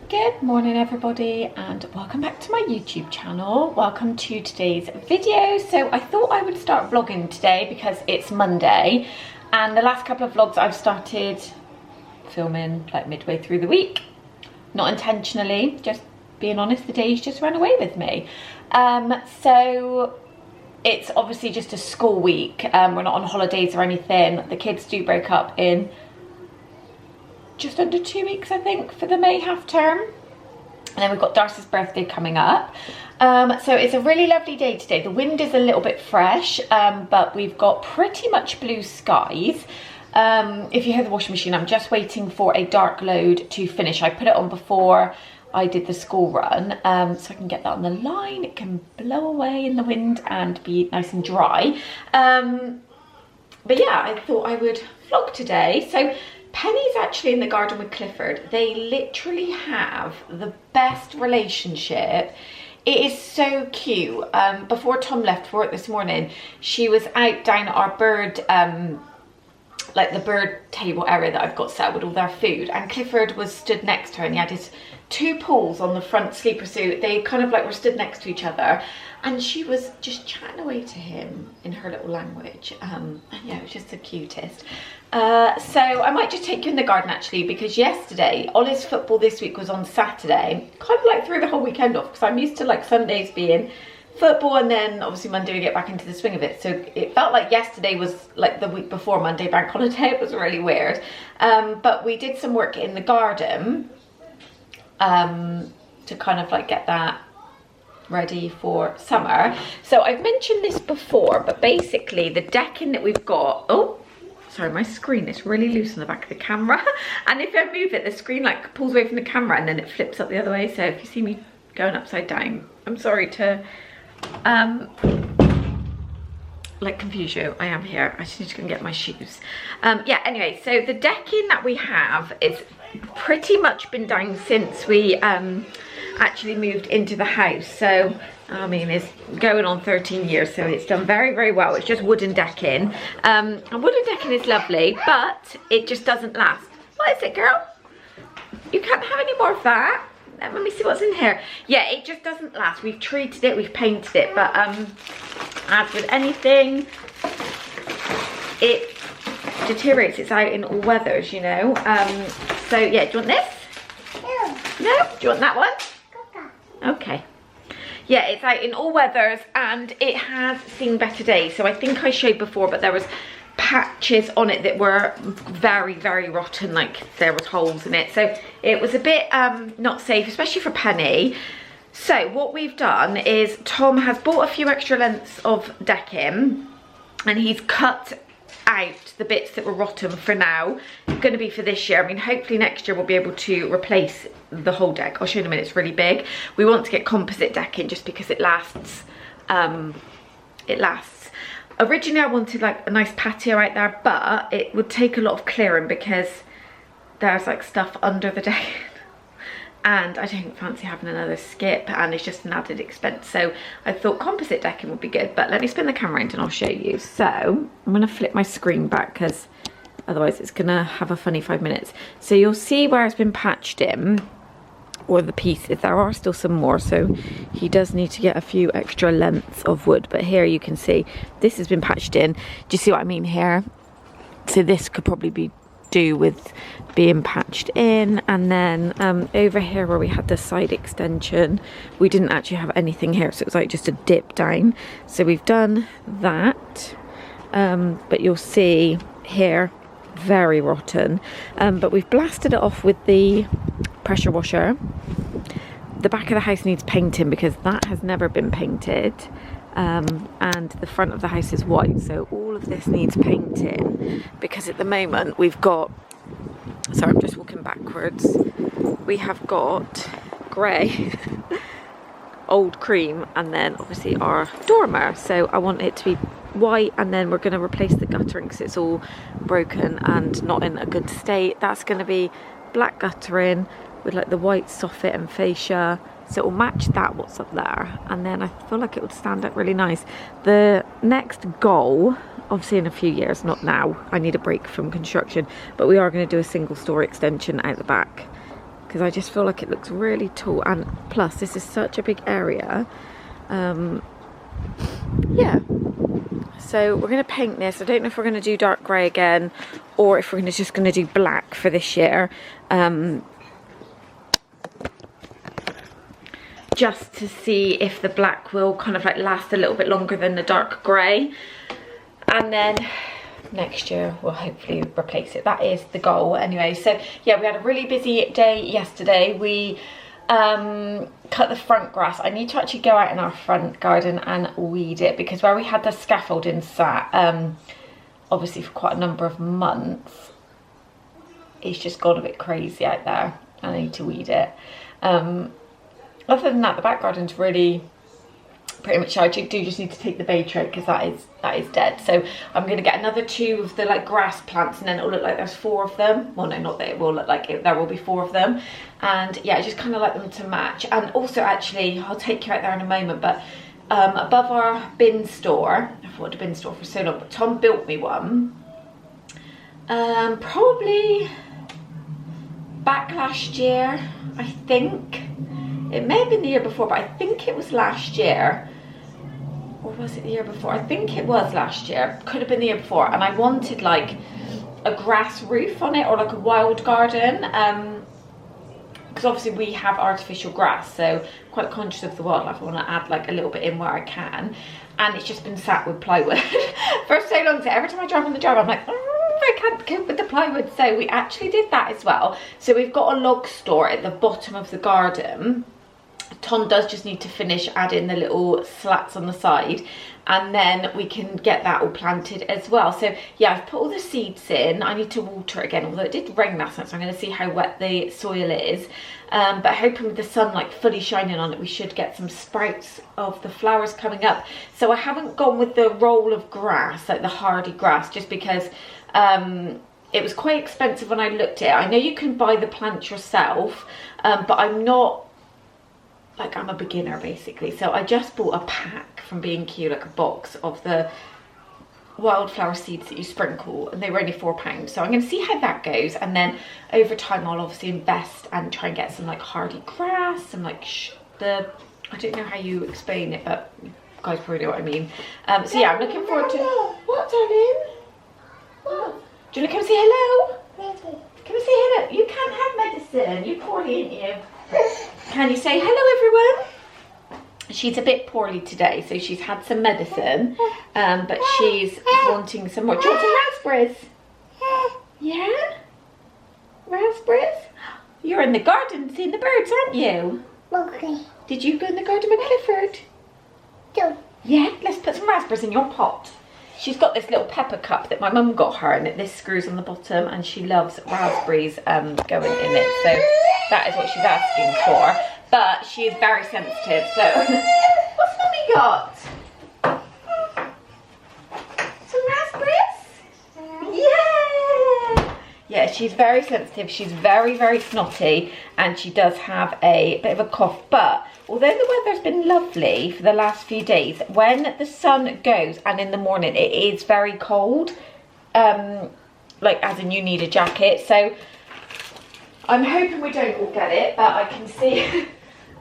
Good morning everybody and welcome back to my YouTube channel. Welcome to today's video. So I thought I would start vlogging today because it's Monday and the last couple of vlogs I've started filming like midway through the week. Not intentionally, just being honest, the days just ran away with me. So it's obviously just a school week. We're not on holidays or anything. The kids do break up in just under 2 weeks, I think, for the May half term. And then we've got Darcy's birthday coming up. So it's a really lovely day today. The wind is a little bit fresh, but we've got pretty much blue skies. If you hear the washing machine, I'm just waiting for a dark load to finish. I put it on before I did the school run, so I can get that on the line. It can blow away in the wind and be nice and dry. But yeah, I thought I would vlog today. So Penny's actually in the garden with Clifford. They literally have the best relationship. It is so cute. Before Tom left for work this morning, she was out down at our bird, like the bird table area that I've got set up with all their food, and Clifford was stood next to her and he had his two paws on the front sleeper, so they kind of like were stood next to each other, and she was just chatting away to him in her little language. And yeah, it was just the cutest. So I might just take you in the garden actually, because yesterday, Ollie's football this week was on Saturday. Kind of like threw the whole weekend off because I'm used to like Sundays being football and then obviously Monday we get back into the swing of it. So it felt like yesterday was like the week before Monday bank holiday. It was really weird. But we did some work in the garden to kind of like get that ready for summer. So I've mentioned this before, but basically the decking that we've got, oh sorry, my screen is really loose on the back of the camera, and if I move it, the screen like pulls away from the camera and then it flips up the other way. So if you see me going upside down, I'm sorry to like confuse you. I am here. I just need to go and get my shoes. Yeah, anyway, so the decking that we have is pretty much been down since we actually moved into the house. So I mean, it's going on 13 years, so it's done very, very well. It's just wooden decking. And wooden decking is lovely, but it just doesn't last. What is it, girl? You can't have any more of that. Let me see what's in here. Yeah, it just doesn't last. We've treated it, we've painted it, but as with anything, it deteriorates. It's out in all weathers, you know. So yeah, do you want this? No. No? Do you want that one? Okay. Yeah, it's out in all weathers and it has seen better days. So I think I showed before, but there was patches on it that were very, very rotten, like there was holes in it. So it was a bit not safe, especially for Penny. So what we've done is Tom has bought a few extra lengths of decking and he's cut out the bits that were rotten for now. It's going to be for this year. I mean, hopefully next year we'll be able to replace the whole deck. I'll show you in a minute. It's really big. We want to get composite decking just because it lasts. It lasts. Originally I wanted like a nice patio out there, but it would take a lot of clearing because there's like stuff under the deck. And I don't fancy having another skip, and it's just an added expense. So I thought composite decking would be good, but let me spin the camera around and I'll show you. So I'm going to flip my screen back because otherwise it's going to have a funny 5 minutes. So you'll see where it's been patched in, or the pieces. There are still some more, so he does need to get a few extra lengths of wood. But here you can see this has been patched in. Do you see what I mean here? So this could probably be do with being patched in. And then over here where we had the side extension, we didn't actually have anything here, so it was like just a dip down. So we've done that, but you'll see here very rotten, but we've blasted it off with the pressure washer. The back of the house needs painting because that has never been painted. And the front of the house is white, so all of this needs painting because at the moment we've got, sorry I'm just walking backwards, we have got grey old cream and then obviously our dormer, so I want it to be white, and then we're going to replace the guttering because it's all broken and not in a good state. That's going to be black guttering with like the white soffit and fascia, so it will match that what's up there, and then I feel like it would stand out really nice. The next goal, obviously in a few years, not now, I need a break from construction, but we are going to do a single story extension out the back because I just feel like it looks really tall, and plus this is such a big area. Yeah, so we're going to paint this. I don't know if we're going to do dark grey again or if we're just going to do black for this year, just to see if the black will kind of like last a little bit longer than the dark grey, and then next year we'll hopefully replace it. That is the goal anyway. So yeah, we had a really busy day yesterday. We cut the front grass. I need to actually go out in our front garden and weed it, because where we had the scaffolding sat, obviously for quite a number of months, it's just gone a bit crazy out there, and I need to weed it. Other than that, the back garden's really pretty much, I do just need to take the bay tray because that is dead. So I'm going to get another 2 of the like grass plants, and then it'll look like there's 4 of them. Well, no, not that it will look like it, there will be 4 of them. And yeah, I just kind of like them to match. And also, actually, I'll take you out there in a moment, but above our bin store, I've wanted a bin store for so long, but Tom built me one probably back last year, I think. It may have been the year before, but I think it was last year. Or was it the year before? I think it was last year. Could have been the year before. And I wanted like a grass roof on it, or like a wild garden. Because obviously we have artificial grass, so quite conscious of the wildlife. I want to add like a little bit in where I can. And it's just been sat with plywood for so long. So every time I drive on the drive, I'm like, I can't cope with the plywood. So we actually did that as well. So we've got a log store at the bottom of the garden. Tom does just need to finish adding the little slats on the side, and then we can get that all planted as well. So yeah, I've put all the seeds in. I need to water it again, although it did rain last night, so I'm going to see how wet the soil is. But hoping with the sun like fully shining on it, we should get some sprouts of the flowers coming up. So I haven't gone with the roll of grass, like the hardy grass, just because it was quite expensive when I looked at it. I know you can buy the plant yourself, but I'm not, like, I'm a beginner basically. So I just bought a pack from B&Q, like a box of the wildflower seeds that you sprinkle, and they were only £4. So I'm going to see how that goes, and then over time I'll obviously invest and try and get some like hardy grass and like I don't know how you explain it, but you guys probably know what I mean. So yeah, I'm looking forward to... What, darling? What? Do you want to come say hello? Come and say hello. You can't have medicine. You're poorly, ain't you? Can you say hello, everyone? She's a bit poorly today, so she's had some medicine, but she's wanting some more. Do you want some raspberries? Yeah? Raspberries? You're in the garden seeing the birds, aren't you? Okay. Did you go in the garden with Clifford? No. Yeah? Let's put some raspberries in your pot. She's got this little pepper cup that my mum got her, and this screws on the bottom, and she loves raspberries going in it. So that is what she's asking for. But she is very sensitive, so... What's Mummy got? Some raspberries? Yeah! Yeah, she's very sensitive. She's very, very snotty, and she does have a bit of a cough. But although the weather's been lovely for the last few days, when the sun goes and in the morning, it is very cold. Like, as in you need a jacket. So I'm hoping we don't all get it, but I can see...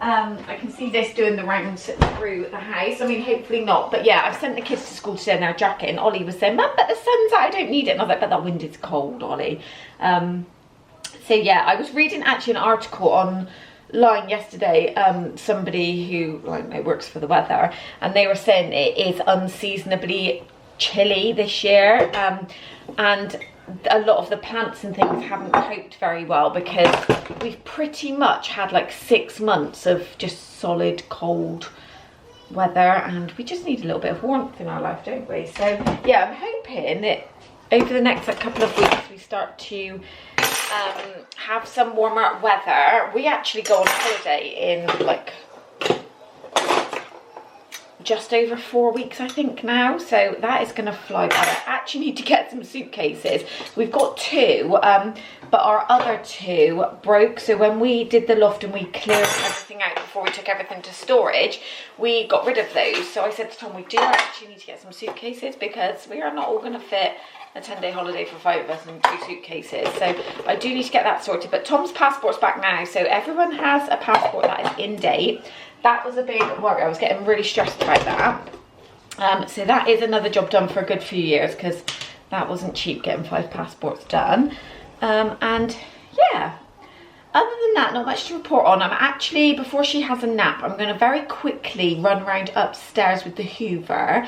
I can see this doing the rounds through the house. I mean, hopefully not. But yeah, I've sent the kids to school today in their jacket, and Ollie was saying, Mum, but the sun's out, I don't need it. And I was like, but that wind is cold, Ollie. So yeah, I was reading actually an article online yesterday, somebody who, I don't know, works for the weather, and they were saying it is unseasonably chilly this year, and a lot of the plants and things haven't coped very well, because we've pretty much had like 6 months of just solid cold weather, and we just need a little bit of warmth in our life, don't we? So yeah, I'm hoping that over the next like couple of weeks we start to have some warmer weather. We actually go on holiday in like just over 4 weeks, I think, now, so that is going to fly by. I actually need to get some suitcases. We've got 2, but our other 2 broke. So when we did the loft and we cleared everything out before before we took everything to storage, we got rid of those. So I said to Tom, we do actually need to get some suitcases because we are not all going to fit a 10-day holiday for 5 of us in 2 suitcases. So I do need to get that sorted. But Tom's passport's back now, so everyone has a passport that is in date. That was a big worry. I was getting really stressed about that. So that is another job done for a good few years, because that wasn't cheap getting 5 passports done. And yeah, other than that, not much to report on. I'm actually, before she has a nap, I'm going to very quickly run around upstairs with the Hoover.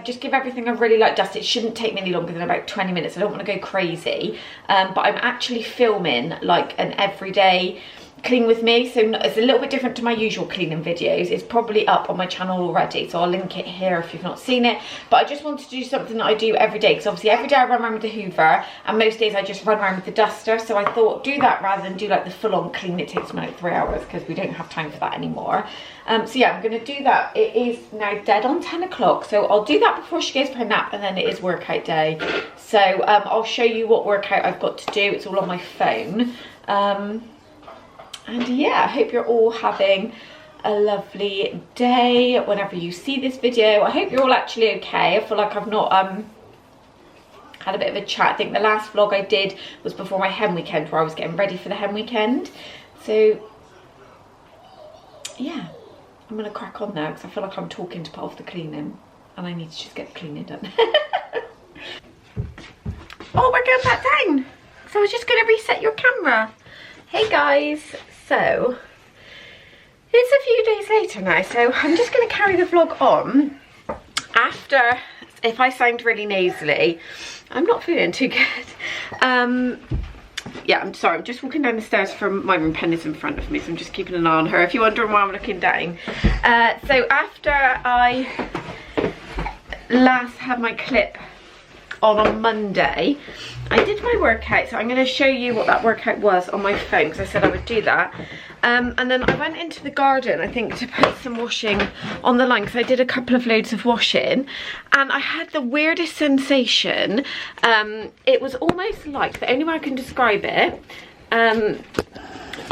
Just give everything a really light dust. It shouldn't take me any longer than about 20 minutes. I don't want to go crazy. But I'm actually filming like an everyday clean with me, so it's a little bit different to my usual cleaning videos. It's probably up on my channel already, so I'll link it here if you've not seen it. But I just wanted to do something that I do every day, because obviously every day I run around with the Hoover, and most days I just run around with the duster. So I thought, do that rather than do like the full-on clean. It takes me like 3 hours because we don't have time for that anymore. So yeah, I'm going to do that. It is now dead on 10 o'clock, so I'll do that before she goes for her nap, and then it is workout day. So I'll show you what workout I've got to do. It's all on my phone. And yeah, I hope you're all having a lovely day whenever you see this video. I hope you're all actually okay. I feel like I've not had a bit of a chat. I think the last vlog I did was before my hen weekend, where I was getting ready for the hen weekend. So yeah, I'm gonna crack on now because I feel like I'm talking to put off the cleaning, and I need to just get the cleaning done. Oh, we're going back down. So I was just gonna reset your camera. Hey guys, so it's a few days later now, so I'm just going to carry the vlog on after. If I sound really nasally, I'm not feeling too good. Yeah, I'm sorry, I'm just walking down the stairs from my room. Penny's in front of me, so I'm just keeping an eye on her, if you're wondering why I'm looking down. So after I last had my clip on Monday, I did my workout, so I'm going to show you what that workout was on my phone, because I said I would do that. And then I went into the garden, I think, to put some washing on the line, because I did a couple of loads of washing, and I had the weirdest sensation. It was almost like, the only way I can describe it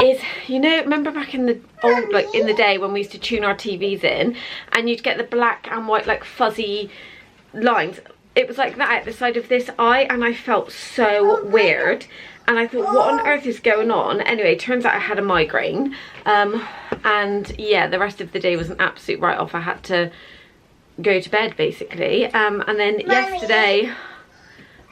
is, you know, remember back in the old, like in the day when we used to tune our TVs in, and you'd get the black and white like fuzzy lines. It was like that at the side of this eye, and I felt so weird, and I thought, what on earth is going on? Anyway, turns out I had a migraine, and yeah, the rest of the day was an absolute write-off. I had to go to bed basically, and then yesterday,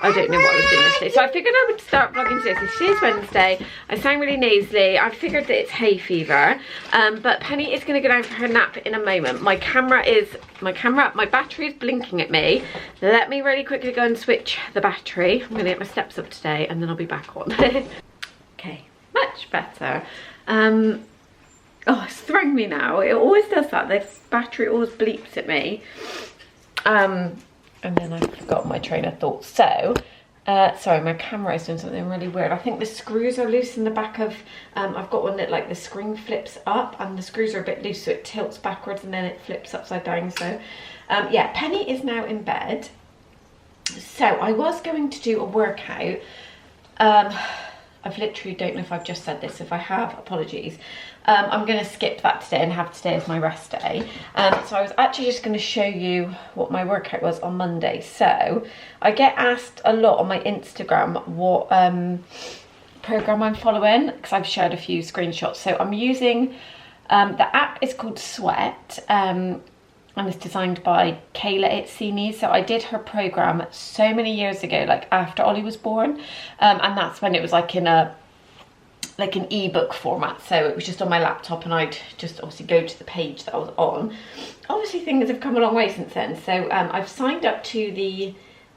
I don't know what I was doing yesterday, so I figured I would start vlogging today. So today's Wednesday, I sound really nasally, I figured that it's hay fever, but Penny is going to go down for her nap in a moment. My battery is blinking at me. Let me really quickly go and switch the battery. I'm going to get my steps up today, and then I'll be back on. Okay, much better. Oh, it's throwing me now. It always does that. The battery always bleeps at me. And then I forgot my train of thought. So, sorry, my camera is doing something really weird. I think the screws are loose in the back of, I've got one that like the screen flips up, and the screws are a bit loose, so it tilts backwards and then it flips upside down. So, yeah, Penny is now in bed. So I was going to do a workout. I've literally don't know if I've just said this. If I have, apologies. I'm going to skip that today and have today as my rest day. So I was actually just going to show you what my workout was on Monday. So I get asked a lot on my Instagram what program I'm following, because I've shared a few screenshots. So I'm using, the app is called Sweat, and it's designed by Kayla Itzini. So I did her program so many years ago, like after Ollie was born, and that's when it was like in a like an ebook format, so it was just on my laptop, and I'd just obviously go to the page that I was on. Obviously things have come a long way since then, so I've signed up to the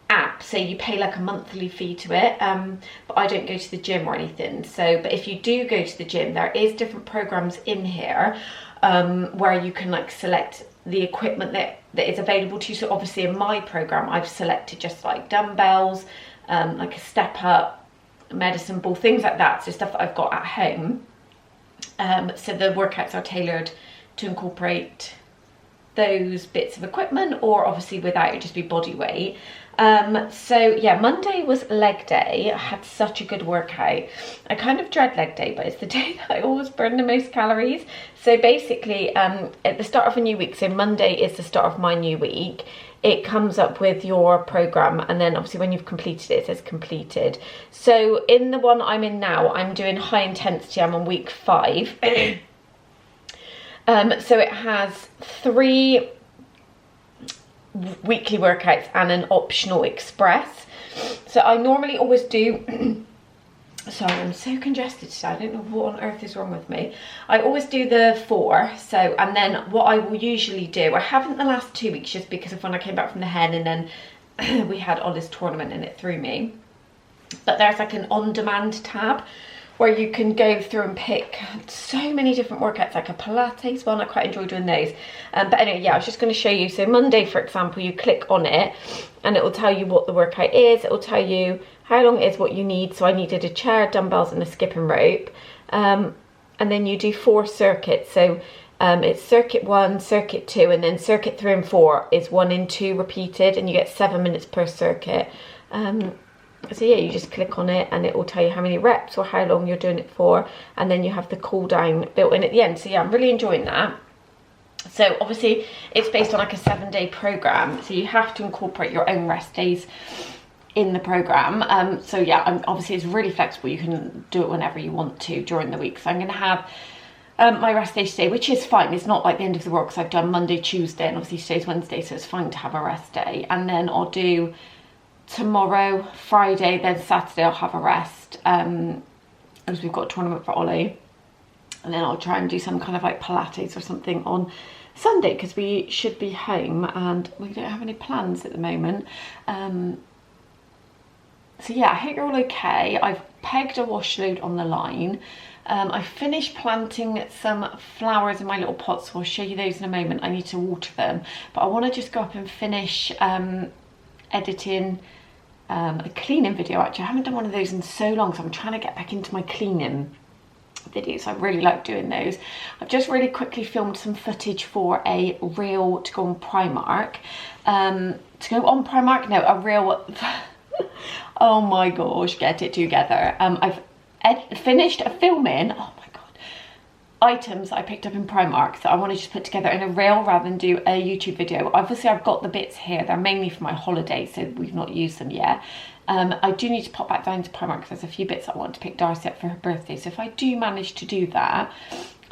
app, so you pay like a monthly fee to it, but I don't go to the gym or anything. So but if you do go to the gym, there is different programs in here where you can like select the equipment that is available to you. So obviously in my program I've selected just like dumbbells, like a step up, medicine ball, things like that, so stuff that I've got at home. So the workouts are tailored to incorporate those bits of equipment, or obviously without, it just be body weight. So yeah, Monday was leg day. I had such a good workout. I kind of dread leg day, but it's the day that I always burn the most calories. So basically, at the start of a new week, so Monday is the start of my new week, it comes up with your program, and then obviously when you've completed it, it says completed. So in the one I'm in now, I'm doing high intensity. I'm on week 5. So it has 3 weekly workouts and an optional express. So I normally always do sorry, I'm so congested today, I don't know what on earth is wrong with me. I always do the 4, so, and then what I will usually do, I haven't the last 2 weeks just because of when I came back from the hen, and then we had Ollie's tournament and it threw me. But there's like an on-demand tab where you can go through and pick so many different workouts, like a Pilates one. I quite enjoy doing those. But anyway, yeah, I was just going to show you. So Monday, for example, you click on it and it will tell you what the workout is. It will tell you how long it is, what you need. So I needed a chair, dumbbells and a skipping rope. And then you do 4 circuits. So it's circuit 1, circuit 2, and then circuit 3 and 4 is 1 and 2 repeated, and you get 7 minutes per circuit. So yeah, you just click on it and it will tell you how many reps or how long you're doing it for, and then you have the cool down built in at the end. So yeah, I'm really enjoying that. So obviously it's based on like a 7-day program, so you have to incorporate your own rest days in the program. So yeah, obviously it's really flexible. You can do it whenever you want to during the week. So I'm going to have my rest day today, which is fine. It's not like the end of the world because I've done Monday, Tuesday, and obviously today's Wednesday, so it's fine to have a rest day. And then I'll do tomorrow, Friday, then Saturday I'll have a rest, as we've got a tournament for Ollie, and then I'll try and do some kind of like Pilates or something on Sunday because we should be home and we don't have any plans at the moment. So yeah, I hope you're all okay. I've pegged a wash load on the line. I finished planting some flowers in my little pots, so I'll show you those in a moment. I need to water them, but I want to just go up and finish editing a cleaning video. Actually, I haven't done one of those in so long, so I'm trying to get back into my cleaning videos. I really like doing those. I've just really quickly filmed some footage for a reel to go on Primark. A reel oh my gosh, get it together. I've finished filming, oh my god, items I picked up in Primark that I want to just put together in a reel rather than do a YouTube video. Obviously I've got the bits here, they're mainly for my holiday, so we've not used them yet. I do need to pop back down to Primark because there's a few bits I want to pick Darcy up for her birthday, so if I do manage to do that,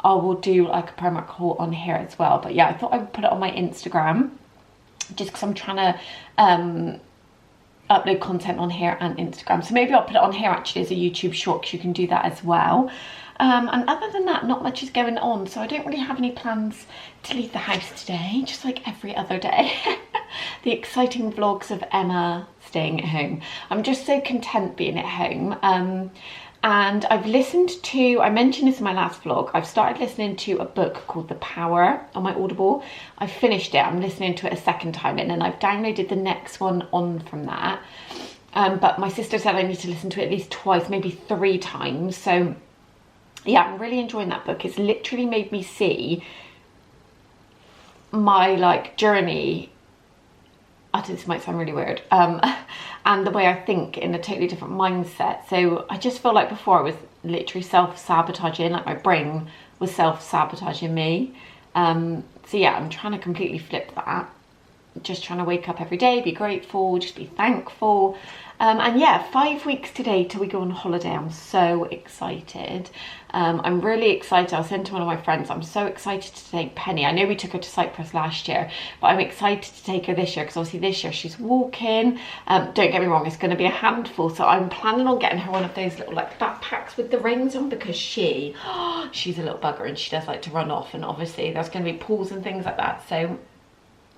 I will do like a Primark haul on here as well. But yeah, I thought I would put it on my Instagram just because I'm trying to upload content on here and Instagram, so maybe I'll put it on here actually as a YouTube short because you can do that as well. And other than that, not much is going on, so I don't really have any plans to leave the house today, just like every other day. The exciting vlogs of Emma staying at home. I'm just so content being at home. And I've listened to, I mentioned this in my last vlog, I've started listening to a book called The Power on my Audible. I finished it, I'm listening to it a second time in, and I've downloaded the next one on from that. But my sister said I need to listen to it at least twice, maybe 3 times. So yeah, I'm really enjoying that book. It's literally made me see my like journey. I think this might sound really weird, and the way I think in a totally different mindset. So I just feel like before I was literally self-sabotaging, like my brain was self-sabotaging me. So yeah, I'm trying to completely flip that. Just trying to wake up every day, be grateful, just be thankful. And yeah, 5 weeks today till we go on holiday. I'm so excited. I'm really excited. I was saying to one of my friends, I'm so excited to take Penny. I know we took her to Cyprus last year, but I'm excited to take her this year because obviously this year she's walking. Don't get me wrong, it's going to be a handful. So I'm planning on getting her one of those little like backpacks with the reins on because she's a little bugger and she does like to run off. And obviously there's going to be pools and things like that. So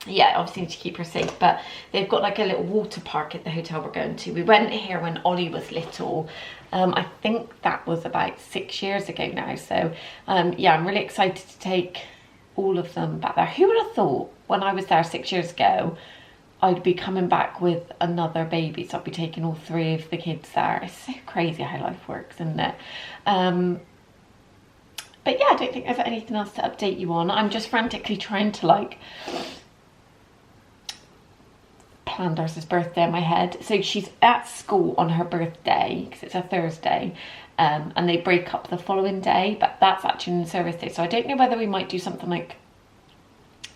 yeah, obviously need to keep her safe, but they've got like a little water park at the hotel we're going to. We went here when Ollie was little. I think that was about 6 years ago now. So yeah, I'm really excited to take all of them back there. Who would have thought when I was there 6 years ago, I'd be coming back with another baby. So I'd be taking all 3 of the kids there. It's so crazy how life works, isn't it? But yeah, I don't think there's anything else to update you on. I'm just frantically trying to like planned Ursula's birthday in my head. So she's at school on her birthday, because it's a Thursday, and they break up the following day, but that's actually in service day. So I don't know whether we might do something like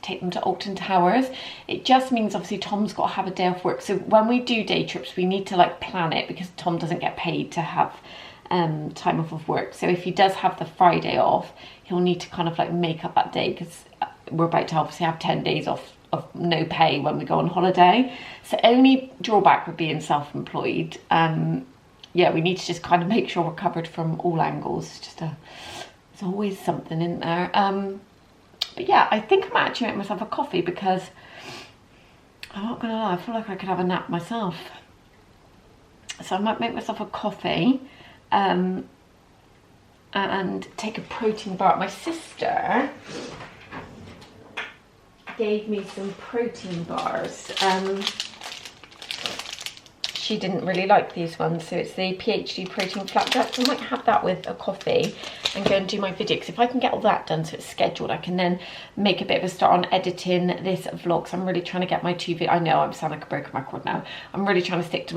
take them to Alton Towers. It just means obviously Tom's got to have a day off work. So when we do day trips, we need to like plan it, because Tom doesn't get paid to have time off of work. So if he does have the Friday off, he'll need to kind of like make up that day, because we're about to obviously have 10 days off of no pay when we go on holiday. So only drawback would be in self-employed. Yeah, we need to just kind of make sure we're covered from all angles. There's always something in there. But yeah, I think I might actually make myself a coffee, because I'm not gonna lie, I feel like I could have a nap myself. So I might make myself a coffee and take a protein bar. My sister gave me some protein bars. She didn't really like these ones, so it's the PhD protein flapjacks. I might have that with a coffee and go and do my video, because if I can get all that done so it's scheduled, I can then make a bit of a start on editing this vlog. So I'm really trying to get my 2 videos. I know I sound like a broken record now. I'm really trying to stick to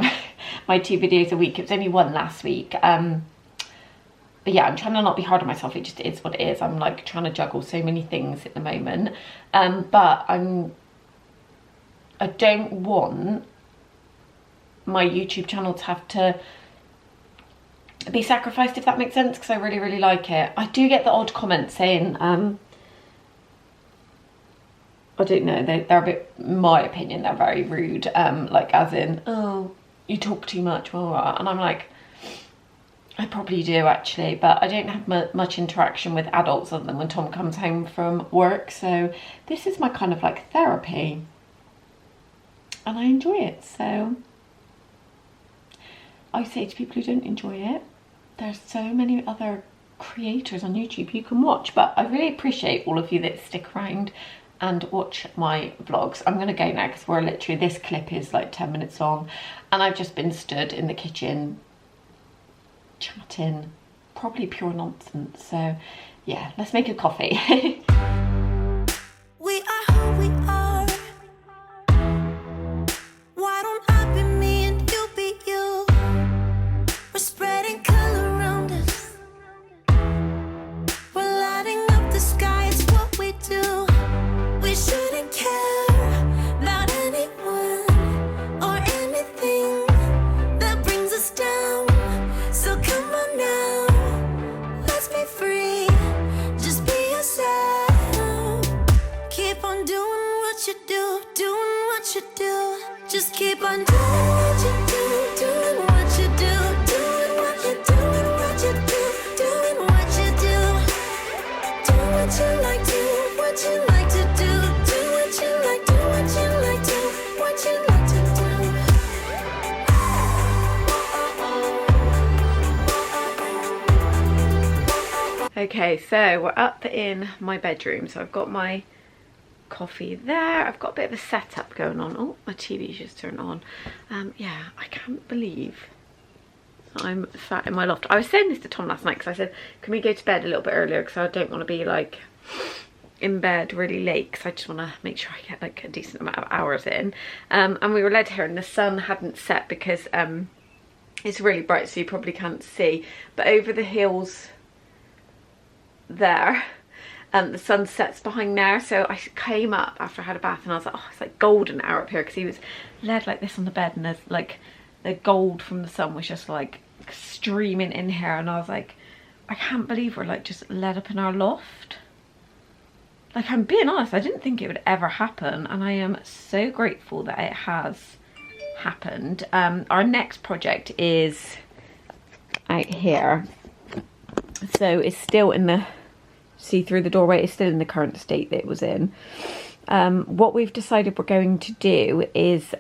my 2 videos a week. It was only 1 last week. But yeah, I'm trying to not be hard on myself. It just is what it is. I'm like trying to juggle so many things at the moment. But I don't want my YouTube channel to have to be sacrificed, if that makes sense, because I really, really like it. I do get the odd comment saying, I don't know, they're a bit, in my opinion, they're very rude, like as in, oh, you talk too much, blah, blah, blah. And I'm like, I probably do actually, but I don't have much interaction with adults other than when Tom comes home from work. So this is my kind of like therapy, and I enjoy it. So I say to people who don't enjoy it, there's so many other creators on YouTube you can watch, but I really appreciate all of you that stick around and watch my vlogs. I'm gonna go now, because we're literally, this clip is like 10 minutes long, and I've just been stood in the kitchen chatting, probably pure nonsense. So yeah, let's make a coffee. We are who we are. Why don't I be me and you be you? We're spreading color around us. We're lighting up the sky, it's what we do. We shouldn't care about anyone or anything that brings us down. So come on now, let's be free. Just be yourself. Keep on doing what you do, doing what you do. Just keep on doing what you do, doing what you do, doing what you do, what you do, doing what you do. Do what you like, do what you like to do, do what you like, do what you like, do what you like to do. Okay, so we're up in my bedroom. So I've got my coffee there. I've got a bit of a setup going on. Oh, my TV's just turned on. Yeah, I can't believe I'm sat in my loft. I was saying this to Tom last night, because I said, can we go to bed a little bit earlier, because I don't want to be like in bed really late, because I just want to make sure I get like a decent amount of hours in. And we were led here, and the sun hadn't set, because it's really bright, so you probably can't see, but over the hills there, the sun sets behind there. So I came up after I had a bath, and I was like, oh, it's like golden hour up here, because he was led like this on the bed, and there's like the gold from the sun was just like streaming in here, and I was like, I can't believe we're like just led up in our loft. Like, I'm being honest, I didn't think it would ever happen, and I am so grateful that it has happened. Our next project is out here, so it's still in the, see through the doorway, it's still in the current state that it was in. What we've decided we're going to do is,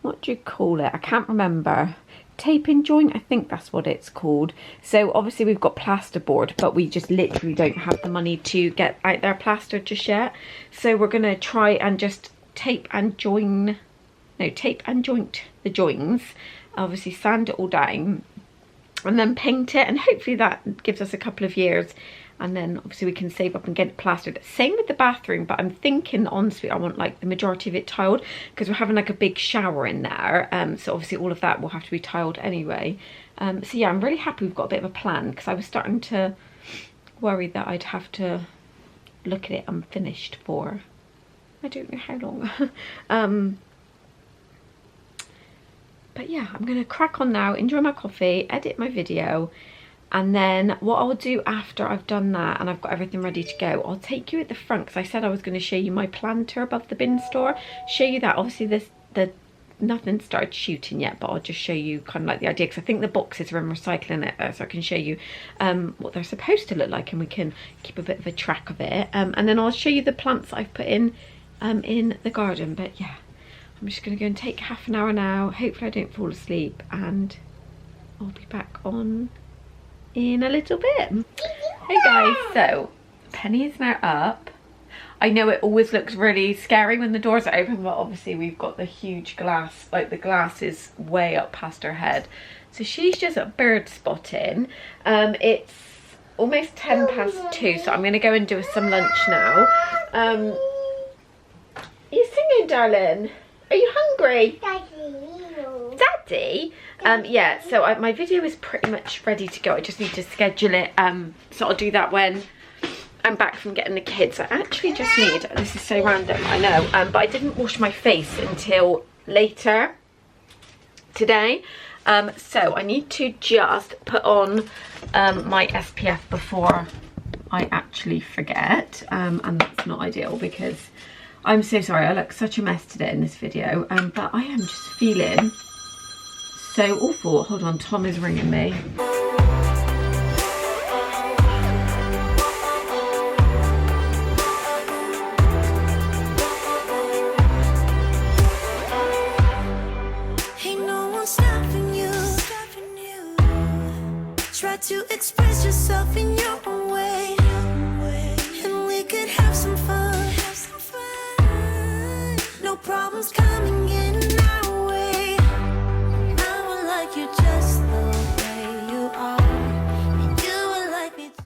what do you call it? I can't remember. Tape and joint, I think that's what it's called. So obviously we've got plasterboard, but we just literally don't have the money to get out there plaster just yet. So we're gonna try and just tape and joint the joints, obviously sand it all down, and then paint it, and hopefully that gives us a couple of years, and then obviously we can save up and get it plastered. Same with the bathroom, but I'm thinking honestly I want like the majority of it tiled, because we're having like a big shower in there, so obviously all of that will have to be tiled anyway. So yeah, I'm really happy we've got a bit of a plan, because I was starting to worry that I'd have to look at it unfinished for I don't know how long. But yeah, I'm gonna crack on now, enjoy my coffee, edit my video, and then what I'll do after I've done that and I've got everything ready to go, I'll take you at the front, because I said I was going to show you my planter above the bin store, show you that. Obviously nothing started shooting yet, but I'll just show you kind of like the idea, because I think the boxes are in recycling it, so I can show you what they're supposed to look like, and we can keep a bit of a track of it, and then I'll show you the plants I've put in the garden. But yeah, I'm just going to go and take half an hour now, hopefully I don't fall asleep, and I'll be back on in a little bit. Hey guys, so Penny is now up. I know it always looks really scary when the doors are open, but obviously we've got the huge glass, like the glass is way up past her head. So she's just at bird spotting. It's almost 2:10, so I'm going to go and do some lunch now. Are you singing, darling? Are you hungry? Daddy? Yeah, so my video is pretty much ready to go. I just need to schedule it, so I'll do that when I'm back from getting the kids. I actually just need, this is so random, I know, but I didn't wash my face until later today, so I need to just put on my SPF before I actually forget, and that's not ideal, because I'm so sorry, I look such a mess today in this video, but I am just feeling so awful. Hold on, Tom is ringing me. Ain't no one stopping you. Try to express yourself.